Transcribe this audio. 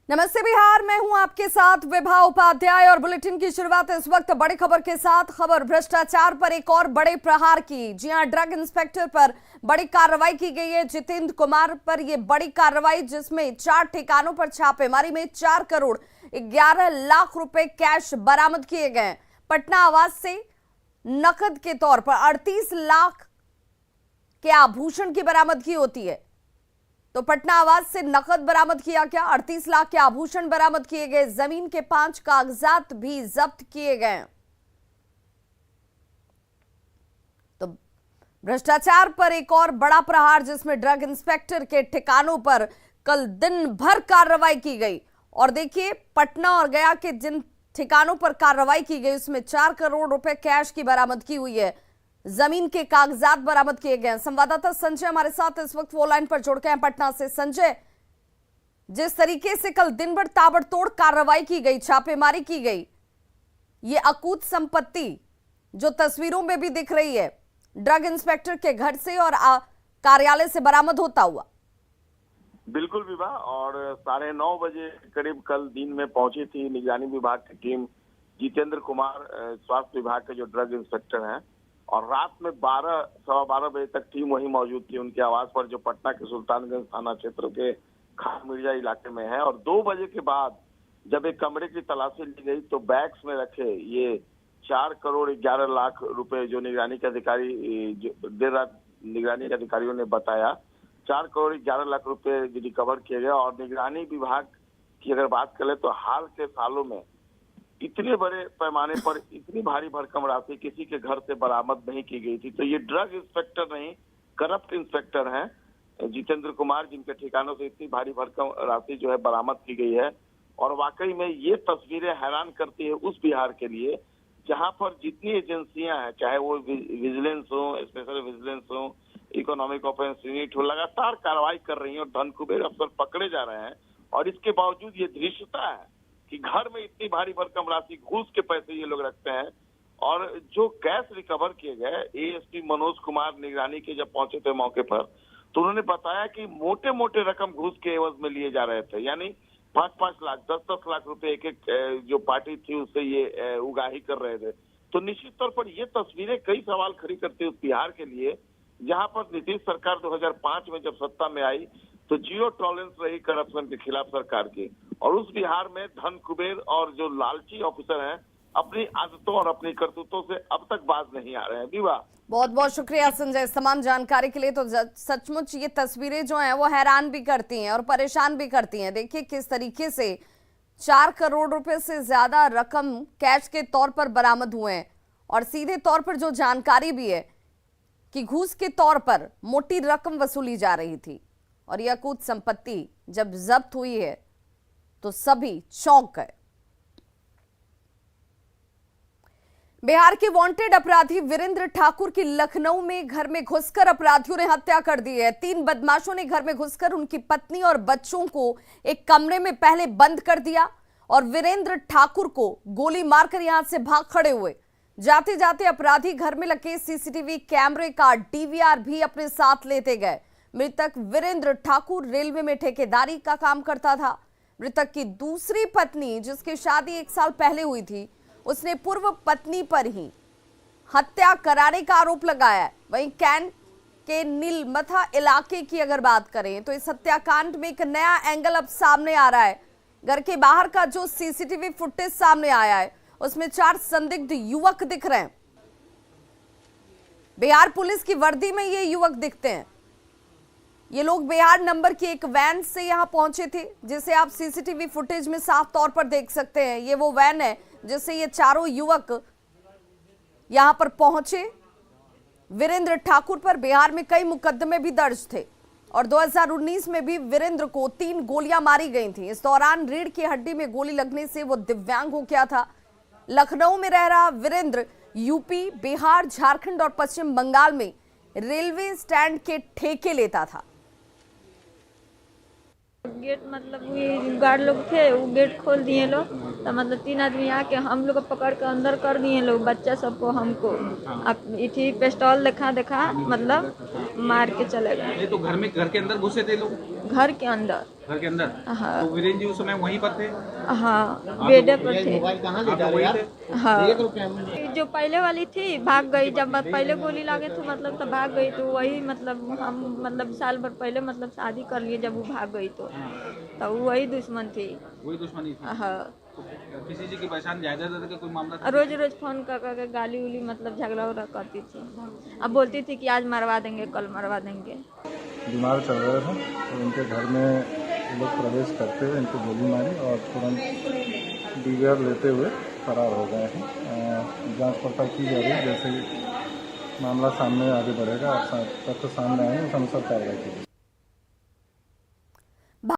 नमस्ते बिहार, मैं हूं आपके साथ विभा उपाध्याय और बुलेटिन की शुरुआत इस वक्त बड़ी खबर के साथ। खबर भ्रष्टाचार पर एक और बड़े प्रहार की। जी हां, ड्रग इंस्पेक्टर पर बड़ी कार्रवाई की गई है। जितेंद्र कुमार पर यह बड़ी कार्रवाई, जिसमें 4 ठिकानों पर छापेमारी में 4 करोड़ 11 लाख रुपए कैश बरामद किए गए। पटना आवास से नकद के तौर पर 38 लाख के आभूषण की बरामदगी होती है। तो पटना आवास से नकद बरामद किया गया, 38 लाख के आभूषण बरामद किए गए, जमीन के 5 कागजात भी जब्त किए गए। तो भ्रष्टाचार पर एक और बड़ा प्रहार, जिसमें ड्रग इंस्पेक्टर के ठिकानों पर कल दिन भर कार्रवाई की गई। और देखिए, पटना और गया के जिन ठिकानों पर कार्रवाई की गई उसमें 4 करोड़ रुपए कैश की बरामदगी हुई है, जमीन के कागजात बरामद किए गए। संवाददाता संजय हमारे साथ इस वक्त फोन लाइन पर जुड़ गए हैं पटना से। संजय, जिस तरीके से कल दिन भर ताबड़तोड़ कार्रवाई की गई, छापेमारी की गई, ये अकूत संपत्ति जो तस्वीरों में भी दिख रही है, ड्रग इंस्पेक्टर के घर से और कार्यालय से बरामद होता हुआ। बिल्कुल विवाह, और 9:30 बजे करीब कल दिन में पहुंची थी निगरानी विभाग की टीम। जितेंद्र कुमार स्वास्थ्य विभाग के जो ड्रग इंस्पेक्टर हैं, और रात में 12-12:15 बजे तक टीम वहीं मौजूद थी उनके आवास पर, जो पटना के सुल्तानगंज थाना क्षेत्र के खान मिर्जा इलाके में है। और 2 बजे के बाद जब एक कमरे की तलाशी ली गई तो बैग्स में रखे ये 4 करोड़ 11 लाख रुपए, जो निगरानी के अधिकारी देर रात निगरानी के अधिकारियों ने बताया, 4 करोड़ 11 लाख रुपए रिकवर किए गए। और निगरानी विभाग की अगर बात करें तो हाल के सालों में इतने बड़े पैमाने पर इतनी भारी भरकम राशि किसी के घर से बरामद नहीं की गई थी। तो ये ड्रग इंस्पेक्टर नहीं, करप्ट इंस्पेक्टर हैं जितेंद्र कुमार, जिनके ठिकानों से इतनी भारी भरकम राशि जो है बरामद की गई है। और वाकई में ये तस्वीरें हैरान करती है उस बिहार के लिए जहां पर जितनी एजेंसियां हैं, चाहे वो विजिलेंस हो, स्पेशल विजिलेंस हो, इकोनॉमिक ऑफेंस यूनिट हो, लगातार कार्रवाई कर रही है और धन कुबेर अफसर पकड़े जा रहे हैं। और इसके बावजूद ये धृष्टता है कि घर में इतनी भारी भरकम राशि घूस के पैसे ये लोग रखते हैं। और जो कैश रिकवर किए गए, एएसपी मनोज कुमार निगरानी के जब पहुंचे थे मौके पर, तो उन्होंने बताया कि मोटे मोटे रकम घूस के एवज में लिए जा रहे थे। यानी 5-5 लाख, 10-10 लाख रुपए एक जो पार्टी थी उससे ये उगाही कर रहे थे। तो निश्चित तौर पर ये तस्वीरें कई सवाल खड़ी करती है उस बिहार के लिए, जहां पर नीतीश सरकार 2005 में जब सत्ता में आई तो 0 टॉलरेंस रही करप्शन के खिलाफ सरकार की। और उस बिहार में धन कुबेर और जो लालची ऑफिसर हैं अपनी आदतों और अपनी करतूतों से अब तक बाज नहीं आ रहे हैं। विवाह, बहुत बहुत शुक्रिया संजय इस तमाम जानकारी के लिए। तो सचमुच ये तस्वीरें जो हैं वो हैरान भी करती हैं और परेशान भी करती हैं। देखिए किस तरीके से 4 करोड़ रुपए से ज्यादा रकम कैश के तौर पर बरामद हुए हैं, और सीधे तौर पर जो जानकारी भी है कि घूस के तौर पर मोटी रकम वसूली जा रही थी। और यह अकूत संपत्ति जब जब्त हुई है तो सभी चौंक गए। बिहार के वांटेड अपराधी वीरेंद्र ठाकुर की लखनऊ में घर में घुसकर अपराधियों ने हत्या कर दी है। 3 बदमाशों ने घर में घुसकर उनकी पत्नी और बच्चों को एक कमरे में पहले बंद कर दिया और वीरेंद्र ठाकुर को गोली मारकर यहां से भाग खड़े हुए। जाते जाते अपराधी घर में लगे सीसीटीवी कैमरे का डीवीआर भी अपने साथ लेते गए। मृतक वीरेंद्र ठाकुर रेलवे में ठेकेदारी का काम करता था। मृतक की दूसरी पत्नी, जिसकी शादी 1 साल पहले हुई थी, उसने पूर्व पत्नी पर ही हत्या कराने का आरोप लगाया है। वहीं कैंट के नीलमथा इलाके की अगर बात करें तो इस हत्याकांड में एक नया एंगल अब सामने आ रहा है। घर के बाहर का जो सीसीटीवी फुटेज सामने आया है उसमें 4 संदिग्ध युवक दिख रहे हैं। बिहार पुलिस की वर्दी में ये युवक दिखते हैं। ये लोग बिहार नंबर की एक वैन से यहां पहुंचे थे, जिसे आप सीसीटीवी फुटेज में साफ तौर पर देख सकते हैं। ये वो वैन है जिससे ये चारों युवक यहां पर पहुंचे। वीरेंद्र ठाकुर पर बिहार में कई मुकदमे भी दर्ज थे और 2019 में भी वीरेंद्र को 3 गोलियां मारी गई थी। इस दौरान रीढ़ की हड्डी में गोली लगने से वो दिव्यांग हो गया था। लखनऊ में रह रहा वीरेंद्र यूपी, बिहार, झारखंड और पश्चिम बंगाल में रेलवे स्टैंड के ठेके लेता था। गेट मतलब वही गार्ड लोग थे, वो गेट खोल दिए लोग, तो मतलब 3 आदमी आके हम लोग को पकड़ के अंदर कर दिए लोग, बच्चा सबको हमको इठी पिस्तौल देखा मतलब मार के चले गए। नहीं तो घर के अंदर घुसे थे लोग, घर के अंदर घर के अंदर। हाँ। तो वीरेंद्र जी उस समय वहीं पर थे? हाँ, बेड पर थे। आप लोग वहीं थे? हाँ, जो पहले वाली थी भाग गई, जब पहले गोली लागे तो मतलब तब भाग गई, तो वही मतलब हम मतलब साल भर पहले मतलब शादी कर लिए, जब वो भाग गई तो वही दुश्मन थी। वही दुश्मनी थी? हाँ, तो किसी चीज की पहचान जायदाद का कोई मामला था? रोज रोज फोन कर करके गाली उली मतलब झगड़ा उगड़ा करती थी। अब बोलती थी कि आज मरवा देंगे, कल मरवा देंगे। बीमार चल रहे थे तो इनके घर में लोग प्रवेश करते हुए इनको गोली मारी और तुरंत डीवीआर लेते हुए फरार हो गए हैं। जांच पड़ताल की जा रही है, जैसे मामला सामने आगे बढ़ेगा और तथ्य सामने आएंगे उस अनुसार कार्रवाई की जाएगी।